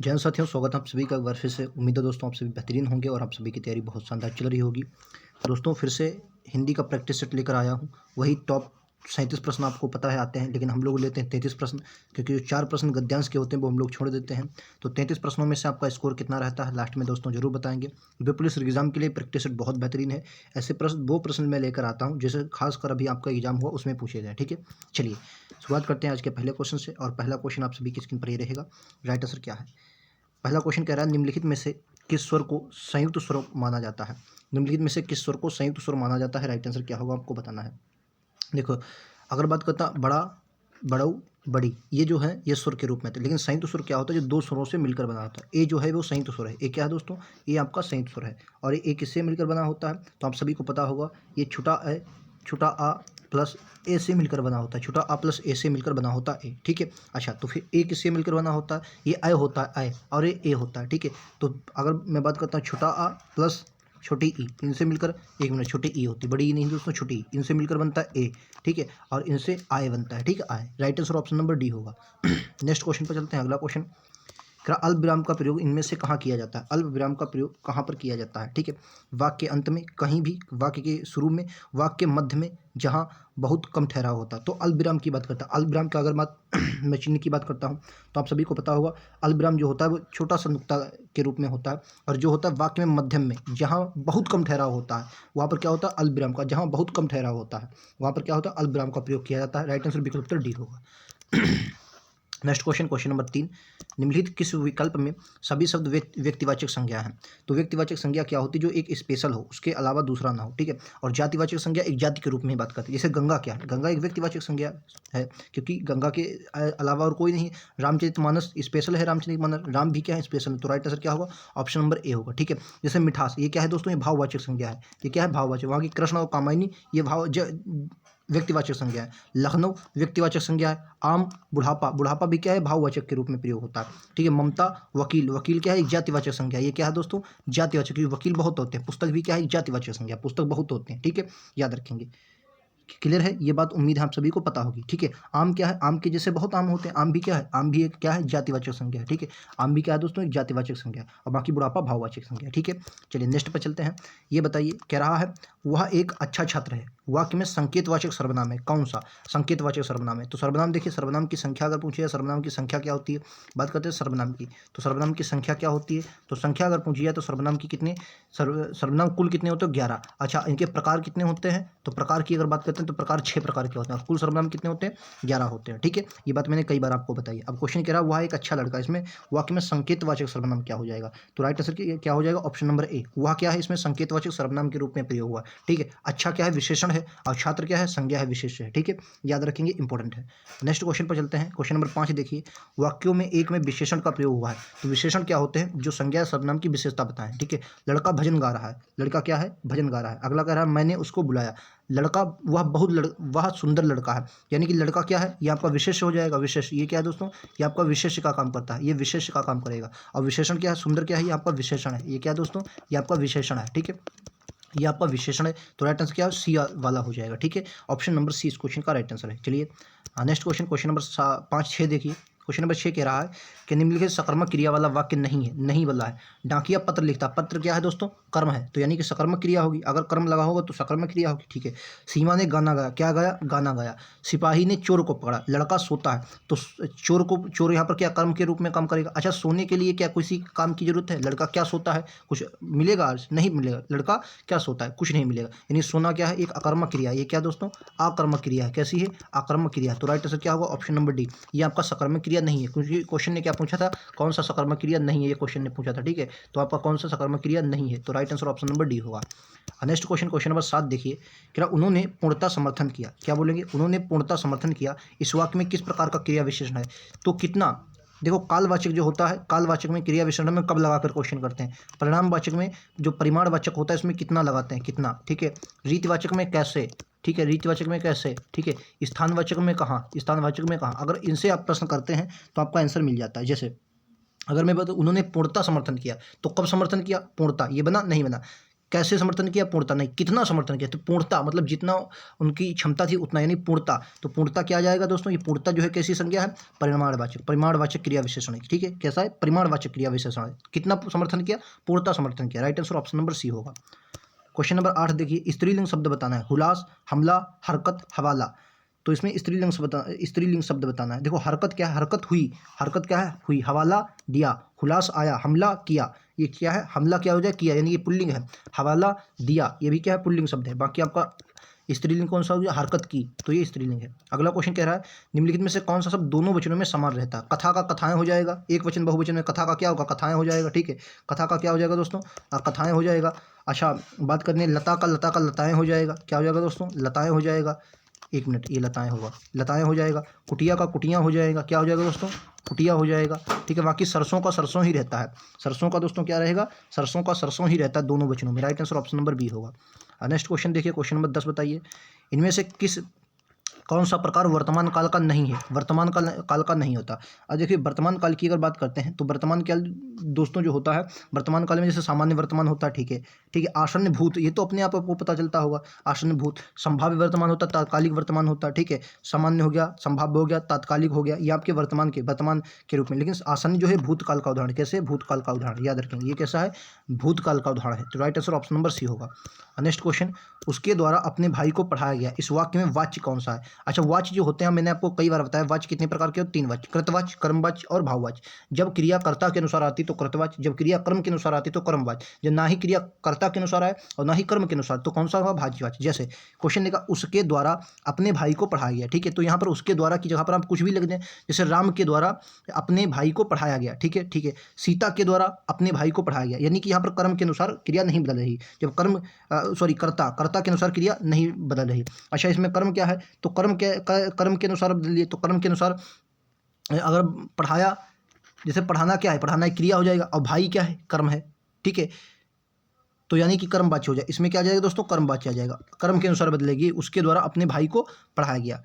जय हिंद साथियों, स्वागत है आप सभी का एक बार फिर से। उम्मीद है दोस्तों आप सभी बेहतरीन होंगे और आप सभी की तैयारी बहुत शानदार चल रही होगी। दोस्तों फिर से हिंदी का प्रैक्टिस सेट लेकर आया हूँ। वही टॉप 37 प्रश्न आपको पता है आते हैं, लेकिन हम लोग लेते हैं 33 प्रश्न, क्योंकि जो 4 प्रश्न गद्यांश के होते हैं वो हम लोग छोड़ देते हैं। तो 33 प्रश्नों में से आपका स्कोर कितना रहता है लास्ट में दोस्तों जरूर बताएंगे। वे पुलिस एग्जाम के लिए प्रैक्टिस सेट बहुत बेहतरीन है। ऐसे प्रश्न वो प्रश्न मैं लेकर आता हूँ जैसे खासकर अभी आपका एग्जाम हुआ उसमें पूछे जाए। ठीक है, चलिए शुरुआत करते हैं आज के पहले क्वेश्चन से। और पहला क्वेश्चन आप सभी की स्क्रीन पर ये रहेगा। राइट आंसर क्या है? पहला क्वेश्चन कह रहा है निम्नलिखित में से किस स्वर को संयुक्त स्वर माना जाता है? निम्नलिखित में से किस स्वर को संयुक्त स्वर माना जाता है? राइट आंसर क्या होगा आपको बताना है। देखो, अगर बात करता बड़ा, बड़ऊ, बड़ी, ये जो है ये स्वर के रूप में थे, लेकिन संयुक्त स्वर क्या होता है? जो दो स्वरों से मिलकर बना होता है। ए जो है वो संयुक्त स्वर है। ए क्या है दोस्तों? ये आपका संयुक्त स्वर है। और ये किससे मिलकर बना होता है? तो आप सभी को पता होगा, ये छोटा आ प्लस ए से मिलकर बना होता है। छोटा आ प्लस ए से मिलकर बना होता है ए। ठीक है, अच्छा तो फिर ए किससे मिलकर बना होता है? ये आई होता है, आई, और ये ए होता है। ठीक है, तो अगर मैं बात करता हूँ छोटा आ प्लस छोटी ई, इनसे मिलकर, एक मिनट, छोटी ई होती, बड़ी ई नहीं दोस्तों, छोटी ई, इनसे मिलकर बनता है ए। ठीक है, और इनसे आय बनता है। ठीक है, आय। Right answer option number D होगा। नेक्स्ट क्वेश्चन पर चलते हैं। अगला क्वेश्चन, अल्प विराम का प्रयोग इनमें से कहाँ किया जाता है? अल्प विराम का प्रयोग कहाँ पर किया जाता है? ठीक है, वाक्य के अंत में, कहीं भी, वाक्य के शुरू में, वाक्य के मध्य में, जहाँ बहुत कम ठहराव होता है। तो अल्प विराम की बात करता है। अल्प विराम का अगर मैं चिन्ह की बात करता हूँ तो आप सभी को पता होगा, अल्प विराम जो होता है वो छोटा सा नुक्ता के रूप में होता है। और जो होता है वाक्य में मध्यम में, जहाँ बहुत कम ठहराव होता है, वहाँ पर क्या होता है? अल्प विराम का। जहाँ बहुत कम ठहराव होता है वहाँ पर क्या होता है? अल्प विराम का प्रयोग किया जाता है। राइट आंसर विकल्प उत्तर डी होगा। नेक्स्ट क्वेश्चन, क्वेश्चन नंबर 3, निम्नलिखित किस विकल्प में सभी शब्द व्यक्तिवाचक संज्ञा है? तो व्यक्तिवाचक संज्ञा क्या होती है? जो एक स्पेशल हो, उसके अलावा दूसरा ना हो। ठीक है, और जातिवाचक संज्ञा एक जाति के रूप में ही बात करती है। जैसे गंगा क्या है? गंगा एक व्यक्तिवाचक संज्ञा है, क्योंकि गंगा के अलावा और कोई नहीं। रामचरितमानस स्पेशल है, रामचरितमानस, राम भी क्या है? स्पेशल है। तो राइट आंसर क्या होगा? ऑप्शन नंबर ए होगा। ठीक है, जैसे मिठास, ये क्या है दोस्तों? ये भाववाचक संज्ञा है। ये क्या है? भाववाचक। वहाँ की कृष्ण और कामायनी, ये व्यक्तिवाचक संज्ञा है। लखनऊ व्यक्तिवाचक संज्ञा है। आम, बुढ़ापा, बुढ़ापा भी क्या है? भाववाचक के रूप में प्रयोग होता है। ठीक है, ममता, वकील, वकील क्या है? एक जातिवाचक संज्ञा। ये क्या है दोस्तों? जातिवाचक, क्योंकि वकील बहुत होते हैं। पुस्तक भी क्या है? एक जातिवाचक संज्ञा, पुस्तक बहुत होते हैं। ठीक है, याद रखेंगे। क्लियर है ये बात? उम्मीद है आप सभी को पता होगी। ठीक है, आम क्या है? आम के जैसे बहुत आम होते हैं। आम भी क्या है? आम भी एक क्या है? जातिवाचक संज्ञा है। ठीक है, आम भी क्या है दोस्तों? एक जातिवाचक संज्ञा। और बाकी बुढ़ापा भाववाचक संज्ञा। ठीक है, चलिए नेक्स्ट पर चलते हैं। ये बताइए, कह रहा है वह एक अच्छा छात्र है, वाक्य में संकेतवाचक सर्वनाम है। कौन सा संकेतवाचक सर्वनाम है? तो सर्वनाम देखिए, सर्वनाम की संख्या अगर पूछी जाए, सर्वनाम की संख्या क्या होती है? बात करते हैं सर्वनाम की, तो सर्वनाम की संख्या क्या होती है? तो संख्या अगर पूछी जाए तो सर्वनाम की कितने, सर्वनाम कुल कितने होते हैं? 11। अच्छा, इनके प्रकार कितने होते हैं? तो प्रकार की अगर बात करते हैं तो प्रकार 6 प्रकार के होते हैं, और कुल सर्वनाम कितने होते हैं? 11 होते हैं। ठीक है, ये बात मैंने कई बार आपको बताई। अब क्वेश्चन कह रहा है वह एक अच्छा लड़का, इसमें वाक्य में संकेतवाचक सर्वनाम क्या हो जाएगा? तो राइट आंसर क्या हो जाएगा? Option number A. वह क्या है? इसमें संकेतवाचक सर्वनाम के रूप में प्रयोग हुआ। ठीक है, अच्छा क्या है? विशेषण है, और छात्र क्या है? संज्ञा है, विशेष्य है। ठीक है, याद रखेंगे, इंपॉर्टेंट है। नेक्स्ट क्वेश्चन पर चलते हैं। क्वेश्चन नंबर 5 देखिए, वाक्यों में एक में विशेषण का प्रयोग हुआ है। तो विशेषण क्या होते हैं? जो संज्ञा सर्वनाम की विशेषता बताएं। ठीक है, लड़का भजन गा रहा है, लड़का क्या है? भजन गा रहा है। अगला कह रहा है मैंने उसको बुलाया, लड़का, वह सुंदर लड़का है। यानी कि लड़का क्या है? ये आपका विशेष हो जाएगा। विशेष, ये क्या है दोस्तों? ये आपका विशेष का काम करता है, ये विशेष का काम करेगा। और विशेषण क्या है? सुंदर क्या है? ये आपका विशेषण है। ये क्या है दोस्तों? ये आपका विशेषण है। ठीक है, ये आपका विशेषण है। तो राइट आंसर क्या है? सी वाला हो जाएगा। ठीक है, ऑप्शन नंबर सी इस क्वेश्चन का राइट आंसर है। चलिए नेक्स्ट क्वेश्चन, क्वेश्चन नंबर 5-6 देखिए। क्वेश्चन नंबर 6 कह रहा है कि निम्नलिखित सकर्मक क्रिया वाला वाक्य नहीं है, नहीं वाला है। डाकिया पत्र लिखता, पत्र क्या है दोस्तों? कर्म है, तो यानी कि सकर्मक क्रिया होगी। अगर कर्म लगा होगा तो सकर्मक क्रिया होगी। ठीक है, सीमा ने गाना गाया, क्या गाया? गाना गाया। सिपाही ने चोर को पकड़ा, लड़का सोता है, तो चोर यहाँ पर क्या कर्म के रूप में काम करेगा? अच्छा, सोने के लिए क्या किसी काम की जरूरत है? लड़का क्या सोता है? कुछ मिलेगा आज? नहीं मिलेगा। लड़का क्या सोता है? कुछ नहीं मिलेगा। यानी सोना क्या है? एक अकर्मक क्रिया। ये क्या दोस्तों? आकर्मक क्रिया है। कैसी है? आकर्मक क्रिया। तो राइट आंसर क्या होगा? Option number D. ये आपका सकर्मक क्रिया नहीं है, क्योंकि क्वेश्चन ने क्या पूछा था? कौन सा सकर्मक क्रिया नहीं है, ये क्वेश्चन ने पूछा था। ठीक है, तो आपका कौन सा सकर्मक क्रिया नहीं है? तो right answer option number D होगा। नेक्स्ट क्वेश्चन, क्वेश्चन नंबर 7 देखिए, क्या उन्होंने पूर्णता समर्थन किया? क्या बोलेंगे? उन्होंने पूर्णता समर्थन किया, इस वाक्य में किस प्रकार का क्रिया विशेषण है? तो कितना, देखो कालवाचक जो होता है, कालवाचक में क्रिया विशेषण में कब लगाकर क्वेश्चन करते हैं? परिणामवाचक में जो परिमाणवाचक होता है इसमें कितना लगाते हैं? कितना। ठीक है, रीतिवाचक में कैसे? ठीक है, रीतिवाचक में कैसे? ठीक है, स्थानवाचक में कहाँ? स्थानवाचक में कहाँ? अगर इनसे आप प्रश्न करते हैं तो आपका आंसर मिल जाता है। जैसे अगर मैं बताऊँ उन्होंने पूर्णता समर्थन किया, तो कब समर्थन किया? पूर्णता, ये बना नहीं बना? कैसे समर्थन किया? पूर्णता नहीं। कितना समर्थन किया? तो पूर्णता मतलब जितना उनकी क्षमता थी उतना, यानी पूर्णता। तो पूर्णता क्या आ जाएगा दोस्तों? ये पूर्णता जो है कैसी संज्ञा है? परिमाणवाचक। परिमाणवाचक क्रिया विशेषण है, ठीक है। कैसा है? परिमाणवाचक क्रिया विशेषण है। कितना समर्थन किया? पूर्णता समर्थन किया। Right answer option number C होगा। क्वेश्चन नंबर 8 देखिए, स्त्रीलिंग शब्द बताना है। हुलास, हमला, हरकत, हवाला। तो इसमें स्त्रीलिंग शब्द बताना है। देखो हरकत क्या है? हरकत हुई। हरकत क्या है? हुई। हवाला दिया। हुलास आया। हमला किया। ये क्या है? हमला क्या हो जाए? किया, यानी ये पुल्लिंग है। हवाला दिया, ये भी क्या है? पुल्लिंग शब्द है। बाकी आपका स्त्रीलिंग कौन सा हो गया? हरकत की, तो ये स्त्रीलिंग है। अगला क्वेश्चन कह रहा है निम्नलिखित में से कौन सा शब्द दोनों वचनों में समान रहता है? कथा का कथाएं हो जाएगा। एक वचन बहुवचन में कथा का क्या होगा? कथाएं हो जाएगा, ठीक है। कथा का क्या हो जाएगा दोस्तों? कथाएं हो जाएगा। अच्छा, बात करनी है लता का लताएं हो जाएगा। क्या हो जाएगा दोस्तों? लताएं हो जाएगा। एक मिनट, ये लताएं होगा, लताएं हो जाएगा। कुटिया का कुटियाँ हो जाएगा। क्या हो जाएगा दोस्तों? कुटिया हो जाएगा, ठीक है। बाकी सरसों का सरसों ही रहता है। सरसों का दोस्तों क्या रहेगा? सरसों का सरसों ही रहता है दोनों वचनों में। Right answer option number B होगा। नेक्स्ट क्वेश्चन देखिए, क्वेश्चन नंबर 10 बताइए, इनमें से कौन सा प्रकार वर्तमान काल का नहीं है? वर्तमान काल का नहीं होता। अब देखिए वर्तमान काल की अगर बात करते हैं तो वर्तमान काल दोस्तों जो होता है वर्तमान काल में, जैसे सामान्य वर्तमान होता है, ठीक है, ठीक है। आसन्न भूत, ये तो अपने आप आपको पता चलता होगा। आसन्न भूत। संभाव्य वर्तमान होता है, तात्कालिक वर्तमान होता है, ठीक है। सामान्य हो गया, संभाव्य हो गया, तात्कालिक हो गया, ये आपके वर्तमान के रूप में। लेकिन आसन्न जो है भूतकाल का उदाहरण। कैसे? भूतकाल का उदाहरण, याद रखेंगे। ये कैसा है? भूतकाल का उदाहरण है। तो right answer option number C होगा। नेक्स्ट क्वेश्चन, उसके द्वारा अपने भाई को पढ़ाया गया, इस वाक्य में वाच्य कौन सा है? अच्छा, वाच्य जो होते हैं मैंने आपको कई बार बताया, वाच्य कितने प्रकार के होते हैं? 3 वाच्य, कृतवाच्य, कर्मवाच्य और भाववाच्य। जब क्रिया कर्ता के अनुसार आती तो कृतवाच्य, जब क्रिया कर्म के अनुसार आती तो कर्मवाच्य, जब ना ही क्रिया कर्ता के अनुसार आए और ना ही कर्म के अनुसार, तो कौन सा होगा? भाज्यवाच्य। जैसे क्वेश्चन लिखा उसके द्वारा अपने भाई को पढ़ाया गया, ठीक है। तो यहाँ पर उसके द्वारा की जगह पर आप कुछ भी लिख दें, जैसे राम के द्वारा अपने भाई को पढ़ाया गया, ठीक है, ठीक है। सीता के द्वारा अपने भाई को पढ़ाया गया, यानी कि यहाँ पर कर्म के अनुसार क्रिया नहीं बदल रही। जब कर्म कर्ता के अनुसार क्रिया नहीं बदल रही। अच्छा, इसमें कर्म क्या है? तो कर्म के अनुसार बदलिए। तो कर्म के अनुसार अगर पढ़ाया, जैसे पढ़ाना क्या है? पढ़ाना एक क्रिया हो जाएगा, और भाई क्या है? कर्म है, ठीक है। तो यानी कि कर्मवाच्य हो जाए। इसमें क्या आ जाएगा दोस्तों? कर्मवाच्य आ जाएगा। कर्म के अनुसार बदलेगी, उसके द्वारा अपने भाई को पढ़ाया गया,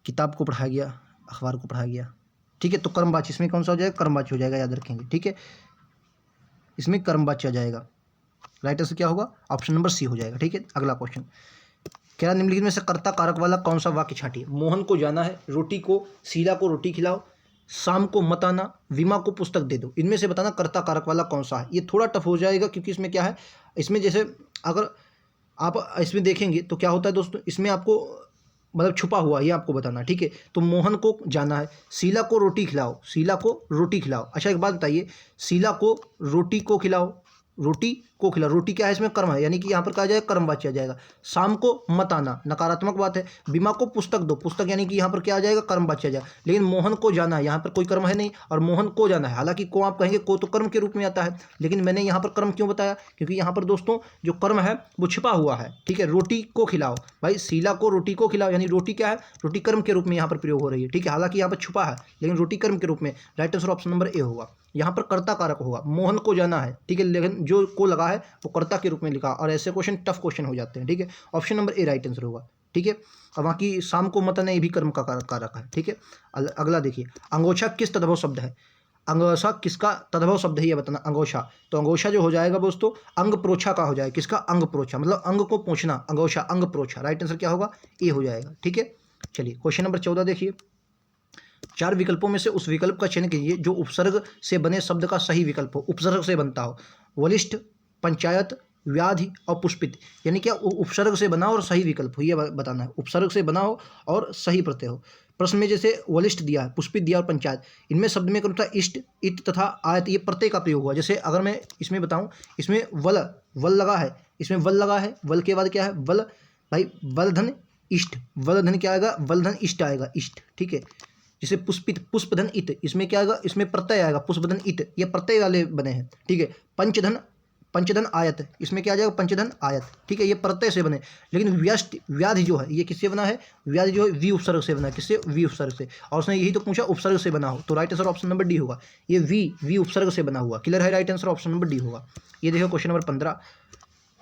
किताब को पढ़ाया गया, अखबार को पढ़ाया गया, ठीक है। तो कर्मवाच्य इसमें कौन सा हो जाएगा? कर्मवाच्य हो जाएगा, याद रखेंगे, ठीक है। इसमें कर्मवाच्य आ जाएगा। राइट आंसर क्या होगा? ऑप्शन नंबर सी हो जाएगा, ठीक है। अगला क्वेश्चन, क्या निम्नलिखित में से कर्ता कारक वाला कौन सा वाक्य छांटिए? मोहन को जाना है, रोटी को, शीला को रोटी खिलाओ, शाम को मत आना, विमा को पुस्तक दे दो। इनमें से बताना कर्ता कारक वाला कौन सा है। ये थोड़ा टफ हो जाएगा क्योंकि इसमें क्या है, इसमें जैसे अगर आप इसमें देखेंगे तो क्या होता है दोस्तों, इसमें आपको मतलब छुपा हुआ ये आपको बताना, ठीक है। तो मोहन को जाना है, शीला को रोटी खिलाओ, शीला को रोटी खिलाओ। अच्छा, एक बात बताइए, शीला को रोटी को खिलाओ, रोटी को खिलाओ, रोटी क्या है? इसमें कर्म है, यानी कि यहाँ पर कहा जाएगा कर्मवाच्य आ जाएगा। शाम को मत आना, नकारात्मक बात है। बीमा को पुस्तक दो, पुस्तक यानी कि यहाँ पर क्या आ जाएगा? कर्मवाच्य आ जाएगा। लेकिन मोहन को जाना है, यहाँ पर कोई कर्म है नहीं, और मोहन को जाना है। हालांकि को आप कहेंगे, को तो कर्म के रूप में आता है, लेकिन मैंने यहाँ पर कर्म क्यों बताया? क्योंकि यहाँ पर दोस्तों जो कर्म है वो छिपा हुआ है, ठीक है। रोटी को खिलाओ, भाई शीला को रोटी को खिलाओ, यानी रोटी क्या है? रोटी कर्म के रूप में यहाँ पर प्रयोग हो रही है, ठीक है। हालांकि यहाँ पर छुपा है, लेकिन रोटी कर्म के रूप में। Right answer option number A होगा। यहाँ पर कर्ता कारक होगा, मोहन को जाना है, ठीक है, लेकिन जो को लगा है वो कर्ता के रूप में लिखा, और ऐसे क्वेश्चन टफ क्वेश्चन हो जाते हैं, ठीक है। Option number A right answer होगा, ठीक है। और बाकी शाम को मत आना, ये भी कर्म का कारक है, ठीक है। अगला देखिए, अंगोछा किस तद्भव शब्द है? अंगोछा किसका तद्भव शब्द है ये बताना। अंगोछा, तो अंगोछा जो हो जाएगा दोस्तों अंग प्रोछा का हो जाएगा। किसका? अंग प्रोछा, मतलब अंग को पोंछना, अंगोछा, अंग प्रोछा। राइट आंसर क्या होगा? ए हो जाएगा, ठीक है। चलिए क्वेश्चन नंबर 14 देखिए, 4 विकल्पों में से उस विकल्प का चयन कीजिए जो उपसर्ग से बने शब्द का सही विकल्प हो, उपसर्ग से बनता हो। वलिष्ठ, पंचायत, व्याधि और पुष्पित, यानी क्या? उपसर्ग से बना और सही विकल्प हो, ये बताना है। उपसर्ग से बना हो और सही प्रत्यय हो। प्रश्न में जैसे वलिष्ठ दिया है, पुष्पित दिया और पंचायत, इनमें शब्द में कौन सा इष्ट, इत तथा आयत, ये प्रत्यय का प्रयोग हुआ। जैसे अगर मैं इसमें बताऊं, इसमें वल लगा है, इसमें वल लगा है, वल के बाद क्या है? वल, भाई वलधन इष्ट, वलधन क्या आएगा? वलधन इष्ट आएगा, इष्ट, ठीक है। जैसे पुष्पित, पुष्पधन इत, इसमें क्या आएगा? इसमें प्रत्यय आएगा, पुष्पधन इत, ये प्रत्यय वाले बने हैं, ठीक है। पंचधन, पंचधन आयत, इसमें क्या आ जाएगा? पंचधन आयत, ठीक है, ये प्रत्यय से बने। लेकिन व्यष्टि, व्याधि जो है ये किससे बना है? व्याधि जो है वी उपसर्ग से बना है। किससे? वी उपसर्ग से। और उसने यही तो पूछा उपसर्ग से बना हो, तो right answer option number D होगा। ये वी उपसर्ग से बना हुआ, क्लियर है? Right answer option number D होगा। ये देखो क्वेश्चन नंबर 15,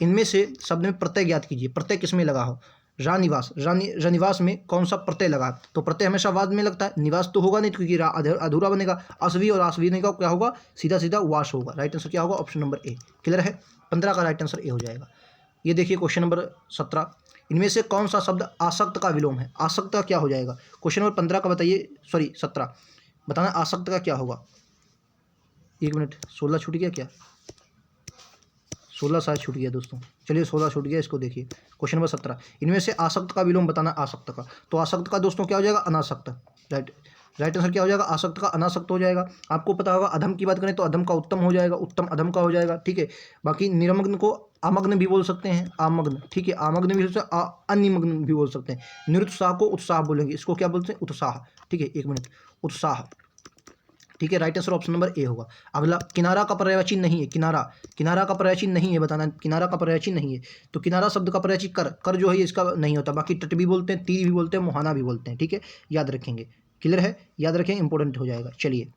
इनमें से शब्द में प्रत्यय ज्ञात कीजिए, प्रत्यय किसमें लगा हो? रानिवास, रनिवास में कौन सा प्रत्यय लगा? तो प्रत्यय हमेशा वाद में लगता है, निवास तो होगा नहीं क्योंकि अधूरा बनेगा। असवी और आसवी का क्या होगा? सीधा सीधा वास होगा। राइट आंसर क्या होगा? Option number A. क्लियर है? 15 का राइट आंसर ए हो जाएगा। ये देखिए क्वेश्चन नंबर 17, इनमें से कौन सा शब्द आसक्त का विलोम है? आसक्त का क्या हो जाएगा? क्वेश्चन नंबर 15 का बताइए, सॉरी 17 बताना, आसक्त का क्या होगा? 1 मिनट, 16 छूट गया क्या? 16 शायद छूट गया दोस्तों, चलिए 16 छूट गया, इसको देखिए। क्वेश्चन नंबर 17, इनमें से आसक्त का विलोम बताना। आसक्त का, तो आसक्त का दोस्तों क्या हो जाएगा? अनासक्त। राइट आंसर क्या हो जाएगा? आसक्त का अनासक्त हो जाएगा। आपको पता होगा अधम की बात करें तो अधम का उत्तम हो जाएगा, उत्तम अधम का हो जाएगा। ठीक है, बाकी निरमग्न को अमग्न भी बोल सकते हैं, आमग्न। ठीक है, आमग्न भी बोल सकते हैं, अनिमग्न भी बोल सकते हैं। निरुत्साह को उत्साह बोलेंगे, इसको क्या बोलते हैं? उत्साह। ठीक है, 1 मिनट, उत्साह। ठीक है, right answer option number A होगा। अगला, किनारा का पर्यायवाची नहीं है। किनारा का पर्यायवाची नहीं है बताना। किनारा का पर्यायवाची नहीं है, तो किनारा शब्द का पर्यायवाची कर जो है इसका नहीं होता। बाकी तट भी बोलते हैं, तीर भी बोलते हैं, मुहाना भी बोलते हैं। ठीक है, याद रखेंगे। क्लियर है? याद रखें, इंपॉर्टेंट हो जाएगा। चलिए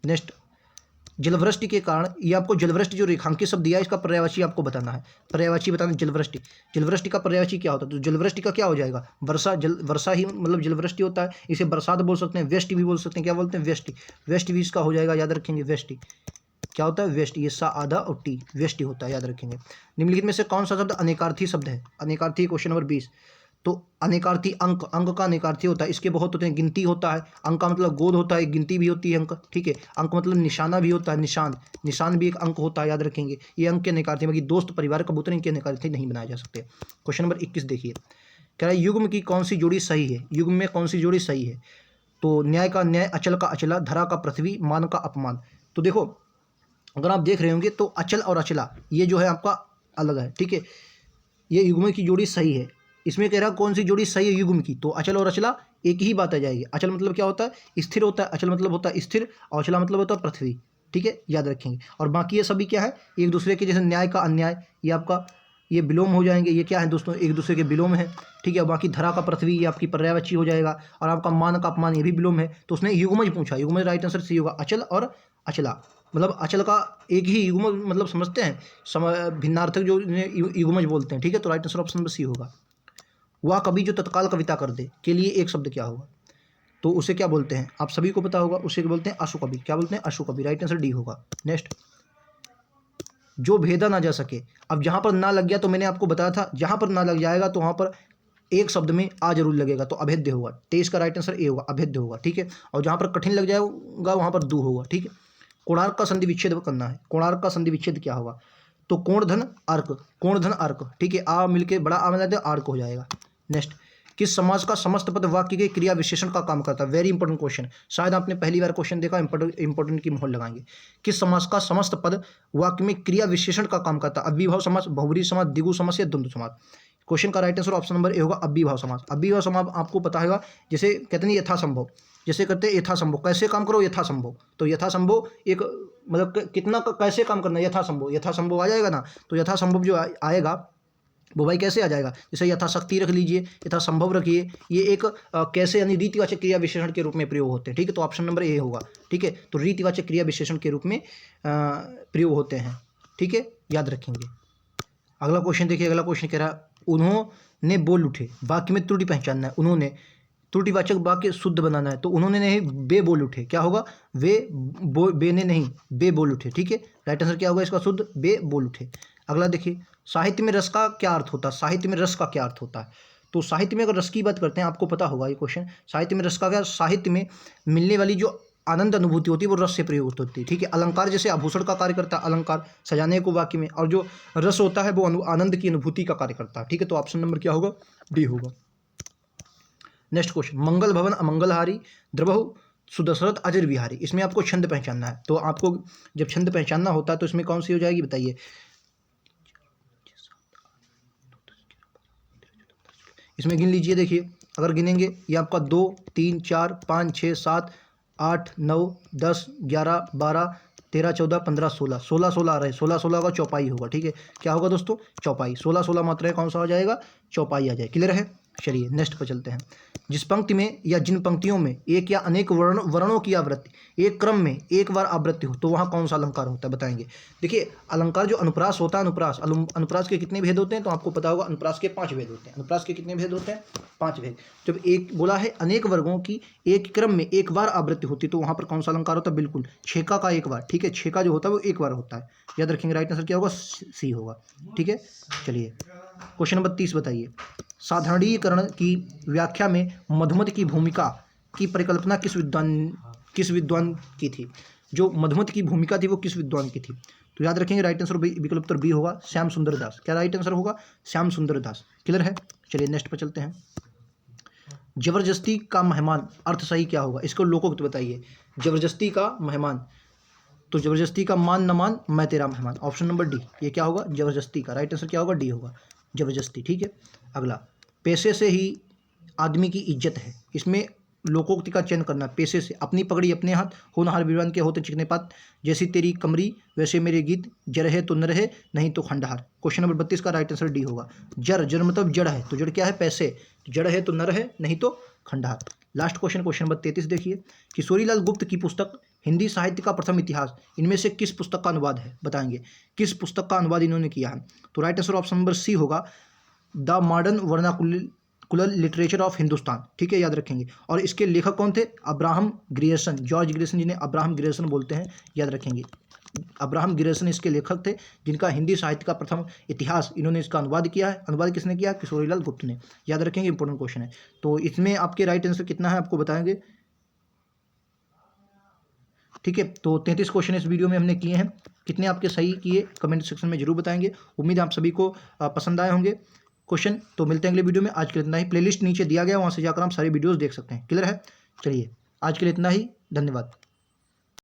नेक्स्ट, जलवृष्टि के कारण, ये आपको जलवृष्टि जो रेखांकित शब्द दिया है इसका पर्यायवाची आपको बताना है। पर्यायवाची बताना, जलवृष्टि। जलवृष्टि का पर्यायवाची क्या होता है? तो जलवृष्टि का क्या हो जाएगा? वर्षा। वर्षा ही मतलब जलवृष्टि होता है। इसे बरसात बोल सकते हैं, व्यष्टि भी बोल सकते हैं। क्या बोलते हैं? व्यष्टि। व्यष्टि भी इसका हो जाएगा, याद रखेंगे। व्यष्टि क्या होता है? व्यष्टि। ये सा आधा और टी, व्यष्टि होता है, याद रखेंगे। निम्नलिखित में से कौन सा शब्द अनेकार्थी शब्द है? अनेकार्थी, क्वेश्चन नंबर 20। तो अनेकार्थी, अंक का अनेकार्थी होता है। इसके बहुत होते हैं, गिनती होता है। अंक का मतलब गोद होता है, गिनती भी होती है अंक। ठीक है, अंक मतलब निशाना भी होता है, निशान भी एक अंक होता है, याद रखेंगे। ये अंक के अनेकार्थी, बाकी दोस्त, परिवार, कबूतर, इनके अनेकार्थी नहीं बनाए जा सकते। क्वेश्चन नंबर 21 देखिए, कह रहा है युग्म की कौन सी जोड़ी सही है? युग्म में कौन सी जोड़ी सही है? तो न्याय का न्याय, अचल का अचला, धरा का पृथ्वी, मान का अपमान। तो देखो, अगर आप देख रहे होंगे तो अचल और अचला ये जो है आपका अलग है। ठीक है, ये युग्म की जोड़ी सही है। इसमें कह रहा है कौन सी जोड़ी सही है युग्म की? तो अचल और अचला एक ही बात आ जाएगी। अचल मतलब क्या होता है? स्थिर होता है। अचल मतलब होता है स्थिर, और अचला मतलब होता है पृथ्वी। ठीक है, याद रखेंगे। और बाकी ये सभी क्या है? एक दूसरे के, जैसे न्याय का अन्याय, ये आपका ये विलोम हो जाएंगे। ये क्या है दोस्तों? एक दूसरे के विलोम है। ठीक है, बाकी धरा का पृथ्वी ये आपकी पर्यायवाची हो जाएगा, और आपका मान का अपमान ये भी विलोम है। तो उसने युग्मज पूछा, युग्मज राइट आंसर सी होगा। अचल और अचला मतलब अचल का एक ही युग्म मतलब समझते हैं, भिन्नार्थक जो युग्मज बोलते हैं। ठीक है, तो right answer option number C होगा। वह कवि जो तत्काल कविता कर दे के लिए एक शब्द क्या होगा? तो उसे क्या बोलते हैं? आप सभी को पता होगा, उसे क्या बोलते हैं? अशु कवि। क्या बोलते हैं? अशु कवि। राइट आंसर डी होगा। नेक्स्ट, जो भेदा ना जा सके। अब जहां पर ना लग गया तो मैंने आपको बताया था, जहां पर ना लग जाएगा तो वहां पर एक शब्द में आ जरूर लगेगा, तो अभेद्य होगा। 23 का राइट आंसर ए होगा, अभेद्य होगा। ठीक है, और जहां पर कठिन लग जाएगा वहां पर दू होगा। ठीक है, कोणार्क का संधि विच्छेद करना है। कोणार्क का संधि विच्छेद क्या होगा? तो कोण धन अर्क, कोण धन अर्क। ठीक है, आ मिलके बड़ा आ मिला तो आर्क हो जाएगा। नेक्स्ट, किस समाज का समस्त पद वाक्य के क्रिया विशेषण का काम करता है? वेरी इंपॉर्टेंट क्वेश्चन, शायद आपने पहली बार क्वेश्चन देखा, इंपॉर्टेंट की मोहर लगाएंगे। किस समाज का समस्त पद वाक्य में क्रिया विशेषण का काम करता है? अव्ययभाव समास, बहुब्रीहि समास, द्विगु समास या द्वंद्व समास। क्वेश्चन का right answer option number A होगा, अव्ययभाव समास। अव्ययभाव समास आपको पता होगा, जैसे कहते हैं यथासंभव, जैसे करते हैं यथासंभव, कैसे काम करो? यथासंभव। तो यथासंभव एक मतलब कितना कैसे काम करना है? यथासंभव, यथासंभव आ जाएगा ना। तो यथासंभव जो आएगा वो भाई कैसे आ जाएगा? जैसे यथाशक्ति रख लीजिए, यथासंभव रखिए, ये एक कैसे यानी रीतिवाचक क्रिया विशेषण के रूप में प्रयोग होते हैं। ठीक है, तो ऑप्शन नंबर ए होगा। ठीक है, तो रीतिवाचक क्रिया विशेषण के रूप में प्रयोग होते हैं। ठीक है, याद रखेंगे। अगला क्वेश्चन देखिए, अगला क्वेश्चन कह रहा है उन्होंने बोल उठे, वाक्य में त्रुटि पहचानना है। उन्होंने, त्रुटिवाचक वाक्य शुद्ध बनाना है, तो उन्होंने नहीं, बे बोल उठे। क्या होगा? वे बे ने नहीं, बे बोल उठे। ठीक है, राइट आंसर क्या होगा इसका? शुद्ध, बे बोल उठे। अगला देखिए, साहित्य में रस का क्या अर्थ होता है? साहित्य में रस का क्या अर्थ होता है? तो साहित्य में अगर रस की बात करते हैं, आपको पता होगा ये क्वेश्चन, साहित्य में रस का क्या? साहित्य में मिलने वाली जो आनंद अनुभूति होती है वो रस से प्रयुक्त होती है। ठीक है, अलंकार जैसे आभूषण का कार्य करता है, अलंकार सजाने को वाक्य में, और जो रस होता है वो आनंद की अनुभूति का कार्य करता है। ठीक है, तो ऑप्शन नंबर क्या होगा? डी होगा। नेक्स्ट क्वेश्चन, मंगल भवन अमंगलहारी, द्रवहु सुदशरथ अजर विहारी। इसमें आपको छंद पहचानना है। तो आपको जब छंद पहचानना होता है तो इसमें कौन सी हो जाएगी बताइए? इसमें गिन लीजिए, देखिए अगर गिनेंगे ये आपका 2 3 4 5 6 7 8 9 10 11 12 13 14 15 16 16 16 आ रहे हैं। 16 16 का चौपाई होगा। ठीक है, क्या होगा दोस्तों? चौपाई। 16 16 मात्राएं कौन सा हो जाएगा? चौपाई आ जाए। क्लियर है? चलिए नेक्स्ट पर चलते हैं। जिस पंक्ति में या जिन पंक्तियों में एक या अनेक वर्णों की आवृत्ति एक क्रम में एक बार आवृत्ति हो तो वहाँ कौन सा अलंकार होता है, बताएंगे। देखिए अलंकार जो अनुप्रास होता है, अनुप्रास के कितने भेद होते हैं तो आपको पता होगा, अनुप्रास के 5 भेद होते हैं। अनुप्रास के कितने भेद होते हैं? 5 भेद। जब एक बोला है अनेक वर्गों की एक क्रम में एक बार आवृत्ति होती है तो वहाँ पर कौन सा अलंकार होता है? बिल्कुल छेका का एक बार, ठीक है। छेका जो होता है वो एक बार होता है, याद रखेंगे। राइट आंसर क्या होगा? सी होगा, ठीक है। चलिए क्वेश्चन नंबर 30 बताइए। साधारणीकरण की व्याख्या में मधुमति की भूमिका की परिकल्पना किस विद्वान की थी? जो मधुमति की भूमिका थी वो किस विद्वान की थी? तो याद रखेंगे राइट आंसर विकल्प उत्तर बी होगा, श्याम सुंदर दास। क्या राइट आंसर होगा? श्याम सुंदर दास। क्लियर है? चलिए नेक्स्ट पर चलते हैं। जबरदस्ती का मेहमान अर्थ सही क्या होगा? इसको लोकोक्त बताइए। जबरदस्ती का मेहमान, तो जबरदस्ती का मान न मान मैं तेरा मेहमान। ऑप्शन नंबर डी, ये क्या होगा? जबरदस्ती का। राइट आंसर क्या होगा? डी होगा, जबरदस्ती, ठीक है। अगला, पैसे से ही आदमी की इज्जत है। इसमें लोकोक्ति का चयन करना। पैसे से, अपनी पगड़ी अपने हाथ, होनहार वीरवान के होते चिकने पात, जैसी तेरी कमरी वैसे मेरे गीत, जड़ है तो न रहे नहीं तो खंडहार। क्वेश्चन नंबर 32 का राइट आंसर डी होगा। जड़ मतलब जड़ है, तो जड़ क्या है? पैसे। जड़ है तो न रहे नहीं तो खंडहार। लास्ट क्वेश्चन, क्वेश्चन नंबर 33 देखिए। किशोरीलाल गुप्त की पुस्तक हिंदी साहित्य का प्रथम इतिहास इनमें से किस पुस्तक का अनुवाद है? बताएंगे किस पुस्तक का अनुवाद इन्होंने किया है। तो right answer option number C होगा, the modern vernacular literature of Hindustan, ठीक है, याद रखेंगे। और इसके लेखक कौन थे? अब्राहम ग्रियर्सन, जॉर्ज ग्रियर्सन, जिन्हें अब्राहम ग्रियर्सन बोलते हैं, याद रखेंगे। अब्राहम ग्रियर्सन इसके लेखक थे, जिनका हिंदी साहित्य का प्रथम इतिहास इन्होंने इसका अनुवाद किया है। अनुवाद किसने किया? किशोरीलाल गुप्त ने, याद रखेंगे, इंपॉर्टेंट क्वेश्चन है। तो इसमें आपके राइट आंसर कितना है आपको बताएंगे, ठीक है। तो 33 क्वेश्चन इस वीडियो में हमने किए हैं। कितने आपके सही किए कमेंट सेक्शन में जरूर बताएंगे। उम्मीद है आप सभी को पसंद आए होंगे क्वेश्चन। तो मिलते हैं अगले वीडियो में। आज के लिए इतना ही। प्लेलिस्ट नीचे दिया गया, वहाँ से जाकर आप सारी वीडियोस देख सकते हैं। क्लियर है? चलिए आज के लिए इतना ही, धन्यवाद।